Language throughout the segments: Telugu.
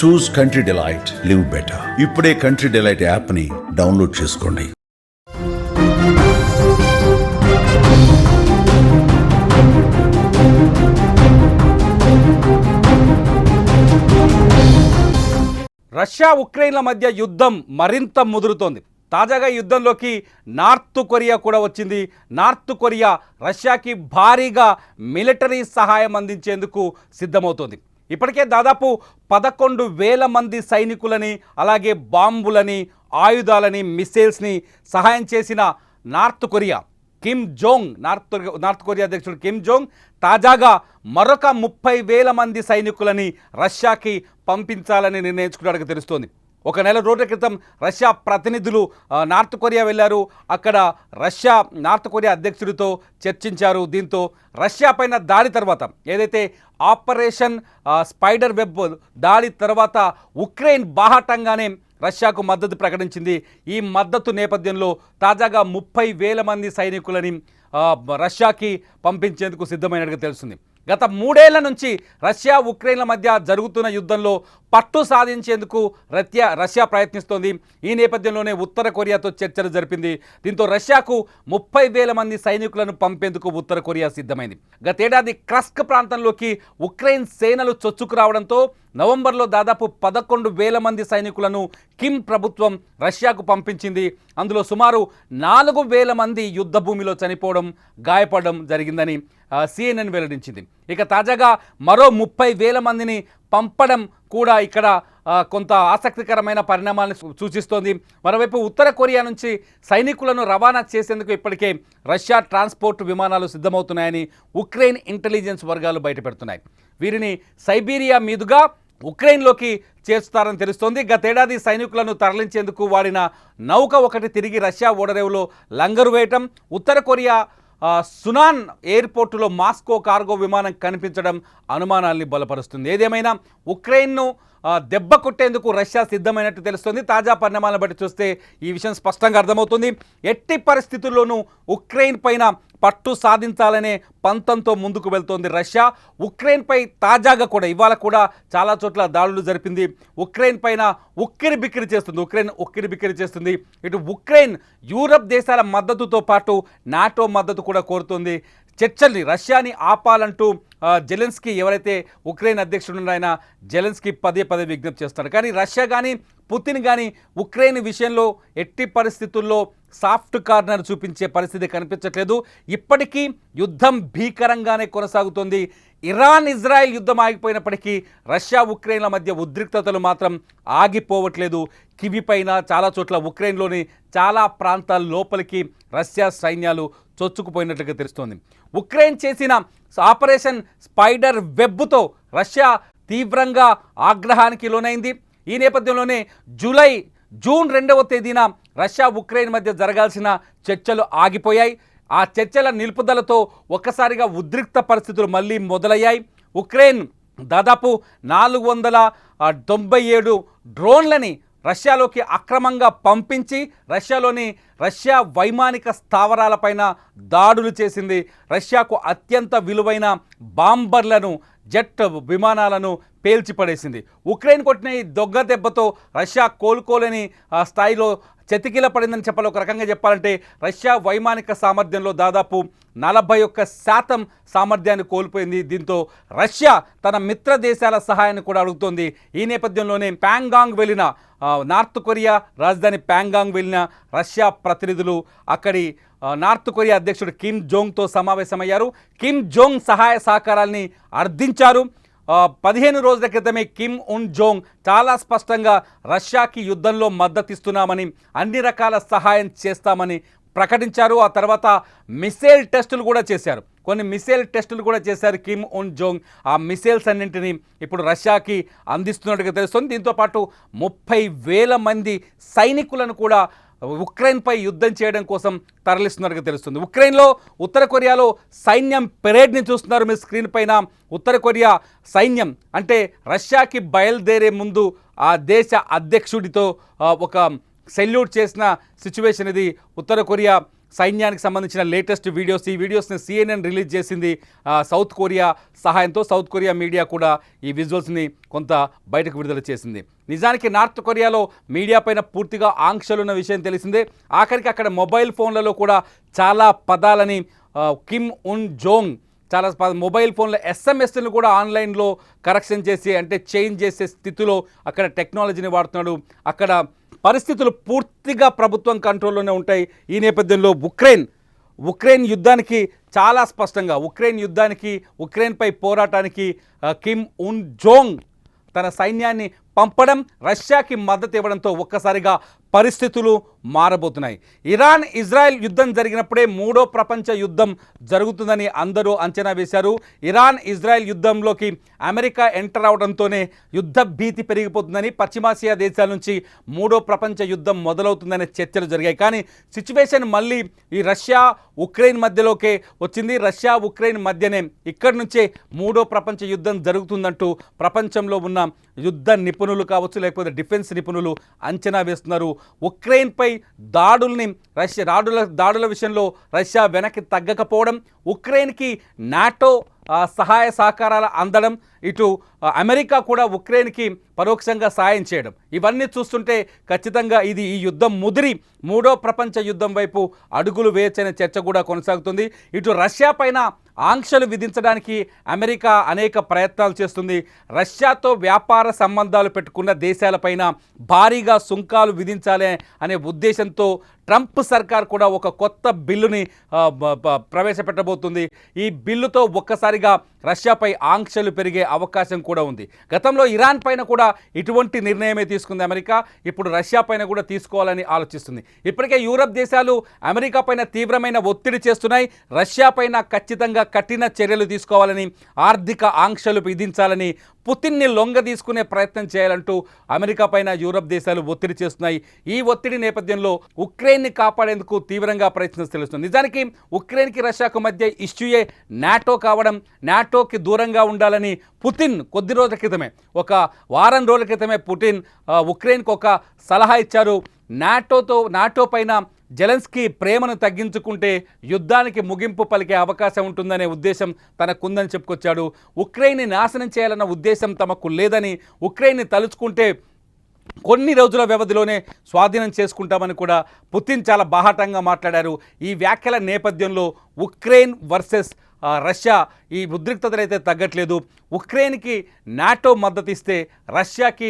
చూస్ కంట్రీ డిలైట్, లివ్ బెటర్. ఇప్పుడే కంట్రీ డిలైట్ యాప్ని డౌన్లోడ్ చేసుకోండి. రష్యా ఉక్రెయిన్ల మధ్య యుద్ధం మరింత ముదురుతోంది. తాజాగా యుద్ధంలోకి నార్త్ కొరియా కూడా వచ్చింది. నార్త్ కొరియా రష్యాకి భారీగా మిలిటరీ సహాయం అందించేందుకు సిద్ధమవుతోంది. ఇప్పటికే దాదాపు 11,000 మంది సైనికులని, అలాగే బాంబులని, ఆయుధాలని, మిసైల్స్ని సహాయం చేసిన north Korea Kim Jong north Korea అధ్యక్షుడు కిమ్ జోంగ్ తాజాగా మరొక 30,000 మంది సైనికులని రష్యాకి పంపించాలని నిర్ణయించుకున్నట్టుగా తెలుస్తోంది. ఒక నెల రోజుల క్రితం రష్యా ప్రతినిధులు నార్త్ కొరియా వెళ్ళారు. అక్కడ నార్త్ కొరియా అధ్యక్షుడితో చర్చించారు. దీంతో రష్యా పైన దాడి తర్వాత, ఏదైతే ఆపరేషన్ స్పైడర్ వెబ్ దాడి తర్వాత ఉక్రెయిన్ బాహాటంగానే రష్యాకు మద్దతు ప్రకటించింది. ఈ మద్దతు నేపథ్యంలో తాజాగా 30,000 మంది సైనికులని రష్యాకి పంపించేందుకు సిద్ధమైనట్టుగా తెలుస్తుంది. గత 3 ఏళ్ల నుంచి రష్యా ఉక్రెయిన్ల మధ్య జరుగుతున్న యుద్ధంలో పట్టు సాధించేందుకు రష్యా ప్రయత్నిస్తోంది. ఈ నేపథ్యంలోనే ఉత్తర కొరియాతో చర్చలు జరిపింది. దీంతో రష్యాకు 30,000 మంది సైనికులను పంపేందుకు ఉత్తర కొరియా సిద్ధమైంది. గతేడాది క్రస్క్ ప్రాంతంలోకి ఉక్రెయిన్ సేనలు చొచ్చుకు రావడంతో నవంబర్లో దాదాపు 11,000 మంది సైనికులను కిమ్ ప్రభుత్వం రష్యాకు పంపించింది. అందులో సుమారు 4,000 మంది యుద్ధ భూమిలో చనిపోవడం, గాయపడడం జరిగిందని CNN వెల్లడించింది. ఇక తాజాగా మరో 30,000 మందిని పంపడం కూడా ఇక్కడ కొంత ఆసక్తికరమైన పరిణామాలను సూచిస్తోంది. మరోవైపు ఉత్తర కొరియా నుంచి సైనికులను రవాణా చేసేందుకు ఇప్పటికే రష్యా ట్రాన్స్పోర్ట్ విమానాలు సిద్ధమవుతున్నాయని ఉక్రెయిన్ ఇంటెలిజెన్స్ వర్గాలు బయటపెడుతున్నాయి. వీరిని సైబీరియా మీదుగా ఉక్రెయిన్లోకి చేర్చుతారని తెలుస్తోంది. గతేడాది సైనికులను తరలించేందుకు వాడిన నౌక ఒకటి తిరిగి రష్యా ఓడరేవులో లంగరు వేయటం, ఉత్తర కొరియా సునాన్ ఎయిర్పోర్టులో మాస్కో కార్గో విమానం కనిపించడం అనుమానాల్ని బలపరుస్తుంది. ఏదేమైనా ఉక్రెయిన్ను దెబ్బ కొట్టేందుకు రష్యా సిద్ధమైనట్టు తెలుస్తుంది. తాజా పరిణామాలను బట్టి చూస్తే ఈ విషయం స్పష్టంగా అర్థమవుతుంది. ఎట్టి పరిస్థితుల్లోనూ ఉక్రెయిన్ పైన పట్టు సాధించాలనే పంతంతో ముందుకు వెళ్తోంది రష్యా. ఉక్రెయిన్పై తాజాగా కూడా ఇవాళ కూడా చాలా చోట్ల దాడులు జరిపింది. ఉక్రెయిన్ పైన ఉక్కిరి బిక్కిరి చేస్తుంది. ఇటు ఉక్రెయిన్ యూరప్ దేశాల మద్దతుతో పాటు నాటో మద్దతు కూడా కోరుతోంది. చర్చల్ని రష్యాని ఆపాలంటూ జెలెన్స్కీ, ఎవరైతే ఉక్రెయిన్ అధ్యక్షుడు ఆయన జెలెన్స్కీ పదే విజ్ఞప్తి చేస్తారు. కానీ రష్యా కానీ పుతిన్ కానీ ఉక్రెయిన్ విషయంలో ఎట్టి పరిస్థితుల్లో సాఫ్ట్ కార్నర్ చూపించే పరిస్థితి కనిపించట్లేదు. ఇప్పటికీ యుద్ధం భీకరంగానే కొనసాగుతోంది. ఇరాన్ ఇజ్రాయెల్ యుద్ధం ఆగిపోయినప్పటికీ రష్యా ఉక్రెయిన్ల మధ్య ఉద్రిక్తతలు మాత్రం ఆగిపోవట్లేదు. కివిపైన చాలా చోట్ల ఉక్రెయిన్లోని చాలా ప్రాంతాల లోపలికి రష్యా సైన్యాలు చొచ్చుకుపోయినట్లుగా తెలుస్తోంది. ఉక్రెయిన్ చేసిన ఆపరేషన్ స్పైడర్ వెబ్తో రష్యా తీవ్రంగా ఆగ్రహానికి లోనైంది. ఈ నేపథ్యంలోనే జూన్ 2వ తేదీన రష్యా ఉక్రెయిన్ మధ్య జరగాల్సిన చర్చలు ఆగిపోయాయి. ఆ చర్చల నిలుపుదలతో ఒక్కసారిగా ఉద్రిక్త పరిస్థితులు మళ్ళీ మొదలయ్యాయి. ఉక్రెయిన్ దాదాపు 497 డ్రోన్లని రష్యాలోకి అక్రమంగా పంపించి రష్యా వైమానిక స్థావరాలపైన దాడులు చేసింది. రష్యాకు అత్యంత విలువైన బాంబర్లను, జెట్ విమానాలను పేల్చిపడేసింది. ఉక్రెయిన్ కొట్టిన ఈ దొంగ దెబ్బతో రష్యా కోలుకోలేని స్థాయిలో చతికిల పడిందని చెప్పాలి. ఒక రకంగా చెప్పాలంటే రష్యా వైమానిక సామర్థ్యంలో దాదాపు 41% సామర్థ్యాన్ని కోల్పోయింది. దీంతో రష్యా తన మిత్ర దేశాల సహాయాన్ని కూడా అడుగుతోంది. ఈ నేపథ్యంలోనే ప్యాంగాంగ్ వెళ్ళిన నార్త్ కొరియా రాజధాని ప్యాంగాంగ్ వెళ్ళిన రష్యా ప్రతినిధులు అక్కడి నార్త్ కొరియా అధ్యక్షుడు కిమ్ జోంగ్తో సమావేశమయ్యారు. కిమ్ జోంగ్ సహాయ సహకారాల్ని అర్థించారు. 15 రోజుల క్రితమే కిమ్ ఉన్ జోంగ్ చాలా స్పష్టంగా రష్యాకి యుద్ధంలో మద్దతిస్తున్నామని, అన్ని రకాల సహాయం చేస్తామని ప్రకటించారు. ఆ తర్వాత మిసైల్ టెస్టులు కూడా చేశారు. కొన్ని మిసైల్ టెస్టులు కూడా చేశారు కిమ్ ఉన్ జోంగ్. ఆ మిసైల్స్ అన్నింటినీ ఇప్పుడు రష్యాకి అందిస్తున్నట్టుగా తెలుస్తుంది. దీంతోపాటు 30,000 మంది సైనికులను కూడా ఉక్రెయిన్పై యుద్ధం చేయడం కోసం తరలిస్తున్నట్టుగా తెలుస్తుంది. ఉక్రెయిన్లో ఉత్తర కొరియాలో సైన్యం పెరేడ్ని చూస్తున్నారు మీరు స్క్రీన్ పైన. ఉత్తర కొరియా సైన్యం అంటే రష్యాకి బయలుదేరే ముందు ఆ దేశ అధ్యక్షుడితో ఒక సెల్యూట్ చేసిన సిచ్యువేషన్ ఇది. ఉత్తర కొరియా సైన్యానికి సంబంధించిన లేటెస్ట్ వీడియోస్, ఈ వీడియోస్ని CNN రిలీజ్ చేసింది సౌత్ కొరియా సహాయంతో. సౌత్ కొరియా మీడియా కూడా ఈ విజువల్స్ని కొంత బయటకు విడుదల చేసింది. నిజానికి నార్త్ కొరియాలో మీడియా పైన పూర్తిగా ఆంక్షలున్న విషయం తెలిసిందే. ఆఖరికి అక్కడ మొబైల్ ఫోన్లలో కూడా చాలా పదాలని కిమ్ ఉన్ జోంగ్ చాలా మొబైల్ ఫోన్లో SMS-ను కూడా ఆన్లైన్లో కరెక్షన్ చేసి, అంటే చేంజ్ చేసే స్థితిలో అక్కడ టెక్నాలజీని వాడుతున్నాడు. అక్కడ పరిస్థితులు పూర్తిగా ప్రభుత్వం కంట్రోల్లోనే ఉంటాయి. ఈ నేపథ్యంలో ఉక్రెయిన్ యుద్ధానికి చాలా స్పష్టంగా ఉక్రెయిన్పై పోరాటానికి కిమ్ ఉన్ జోంగ్ తన సైన్యాన్ని పంపడం, రష్యాకి మద్దతు ఇవ్వడంతో ఒక్కసారిగా పరిస్థితులు మారబోతున్నాయి. ఇరాన్ ఇజ్రాయెల్ యుద్ధం జరిగినప్పుడే మూడో ప్రపంచ యుద్ధం జరుగుతుందని అందరూ అంచనా వేశారు. ఇరాన్ ఇజ్రాయెల్ యుద్ధంలోకి అమెరికా ఎంటర్ అవడంతోనే యుద్ధ భీతి పెరిగిపోతుందని, పశ్చిమాసియా దేశాల నుంచి మూడో ప్రపంచ యుద్ధం మొదలవుతుందనే చర్చలు జరిగాయి. కానీ సిచ్యువేషన్ మళ్ళీ ఈ రష్యా ఉక్రెయిన్ మధ్యలోకే వచ్చింది. రష్యా ఉక్రెయిన్ మధ్యనే ఇక్కడి నుంచే మూడో ప్రపంచ యుద్ధం జరుగుతుందంటూ ప్రపంచంలో ఉన్న యుద్ధ నిపుణులు కావచ్చు, లేకపోతే డిఫెన్స్ నిపుణులు అంచనా వేస్తున్నారు. ఉక్రెయిన్పై దాడుల విషయంలో రష్యా వెనక్కి తగ్గకపోవడం, ఉక్రెయిన్కి నాటో సహాయ సహకారాలు అందడం, ఇటు అమెరికా కూడా ఉక్రెయిన్కి పరోక్షంగా సాయం చేయడం, ఇవన్నీ చూస్తుంటే ఖచ్చితంగా ఇది ఈ యుద్ధం ముదిరి మూడో ప్రపంచ యుద్ధం వైపు అడుగులు వేయచ్చనే చర్చ కూడా కొనసాగుతుంది. ఇటు రష్యా పైన ఆంక్షలు విధించడానికి అమెరికా అనేక ప్రయత్నాలు చేస్తుంది. రష్యాతో వ్యాపార సంబంధాలు పెట్టుకున్న దేశాలపైన భారీగా సుంకాలు విధించాలి అనే ఉద్దేశంతో ట్రంప్ సర్కార్ కూడా ఒక కొత్త బిల్లుని ప్రవేశపెట్టబోతుంది. ఈ బిల్లుతో ఒక్కసారిగా రష్యాపై ఆంక్షలు పెరిగే అవకాశం కూడా ఉంది. గతంలో ఇరాన్ పైన కూడా ఇటువంటి నిర్ణయమే తీసుకుంది అమెరికా. ఇప్పుడు రష్యా పైన కూడా తీసుకోవాలని ఆలోచిస్తుంది. ఇప్పటికే యూరప్ దేశాలు అమెరికా పైన తీవ్రమైన ఒత్తిడి చేస్తున్నాయి. రష్యా పైన ఖచ్చితంగా కఠిన చర్యలు తీసుకోవాలని, ఆర్థిక ఆంక్షలు విధించాలని, పుతిన్ని లొంగ తీసుకునే ప్రయత్నం చేయాలంటూ అమెరికా పైన యూరప్ దేశాలు ఒత్తిడి చేస్తున్నాయి. ఈ ఒత్తిడి నేపథ్యంలో ఉక్రెయిన్ని కాపాడేందుకు తీవ్రంగా ప్రయత్నం తెలుస్తుంది. నిజానికి ఉక్రెయిన్కి రష్యాకు మధ్య ఇష్యూయే నాటో కావడం, నాటోకి దూరంగా ఉండాలని పుతిన్ కొద్ది రోజుల క్రితమే, ఒక వారం రోజుల క్రితమే పుతిన్ ఉక్రెయిన్కు ఒక సలహా ఇచ్చారు. నాటో పైన జెలెన్స్కీ ప్రేమను తగ్గించుకుంటే యుద్ధానికి ముగింపు పలికే అవకాశం ఉంటుందనే ఉద్దేశం తనకుందని చెప్పుకొచ్చాడు. ఉక్రెయిన్ని నాశనం చేయాలన్న ఉద్దేశం తమకు లేదని, ఉక్రెయిన్ని తలుచుకుంటే కొన్ని రోజుల వ్యవధిలోనే స్వాధీనం చేసుకుంటామని కూడా పుతిన్ చాలా బాహాటంగా మాట్లాడారు. ఈ వ్యాఖ్యల నేపథ్యంలో ఉక్రెయిన్ వర్సెస్ రష్యా ఈ ఉద్రిక్తతలు అయితే తగ్గట్లేదు. ఉక్రెయిన్కి నాటో మద్దతు ఇస్తే రష్యాకి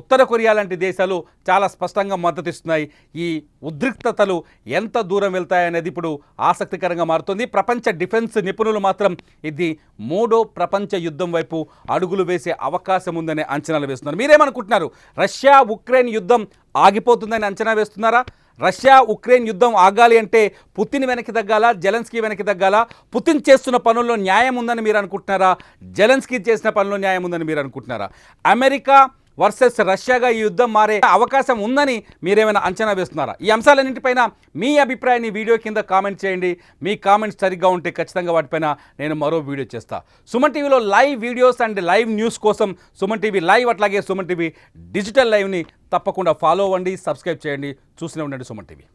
ఉత్తర కొరియా లాంటి దేశాలు చాలా స్పష్టంగా మద్దతు ఇస్తున్నాయి. ఈ ఉద్రిక్తతలు ఎంత దూరం వెళ్తాయనేది ఇప్పుడు ఆసక్తికరంగా మారుతుంది. ప్రపంచ డిఫెన్స్ నిపుణులు మాత్రం ఇది మూడో ప్రపంచ యుద్ధం వైపు అడుగులు వేసే అవకాశం ఉందనే అంచనాలు వేస్తున్నారు. మీరేమనుకుంటున్నారు? రష్యా ఉక్రెయిన్ యుద్ధం ఆగిపోతుందని అంచనా వేస్తున్నారా? రష్యా ఉక్రెయిన్ యుద్ధం ఆగాలి అంటే పుతిన్ వెనక్కి తగ్గాలా, జెలెన్స్కీ వెనక్కి తగ్గాలా? పుతిన్ చేస్తున్న పనుల్లో న్యాయం ఉందని మీరు అనుకుంటున్నారా? జెలెన్స్కీ చేసిన పనుల్లో న్యాయం ఉందని మీరు అనుకుంటున్నారా? అమెరికా వర్సెస్ రష్యాగా ఈ యుద్ధం మారే అవకాశం ఉందని మీరేమైనా అంచనా వేస్తున్నారా? ఈ అంశాలన్నింటిపైన మీ అభిప్రాయాన్ని వీడియో కింద కామెంట్ చేయండి. మీ కామెంట్స్ సరిగ్గా ఉంటే ఖచ్చితంగా వాటిపైన నేను మరో వీడియో చేస్తా. సుమన్ టీవీలో live videos and live news కోసం సుమన్ టీవీ లైవ్, అట్లాగే సుమన్ టీవీ డిజిటల్ లైవ్ని తప్పకుండా ఫాలో అవ్వండి, సబ్స్క్రైబ్ చేయండి. చూస్తూనే ఉండండి సుమన్ టీవీ.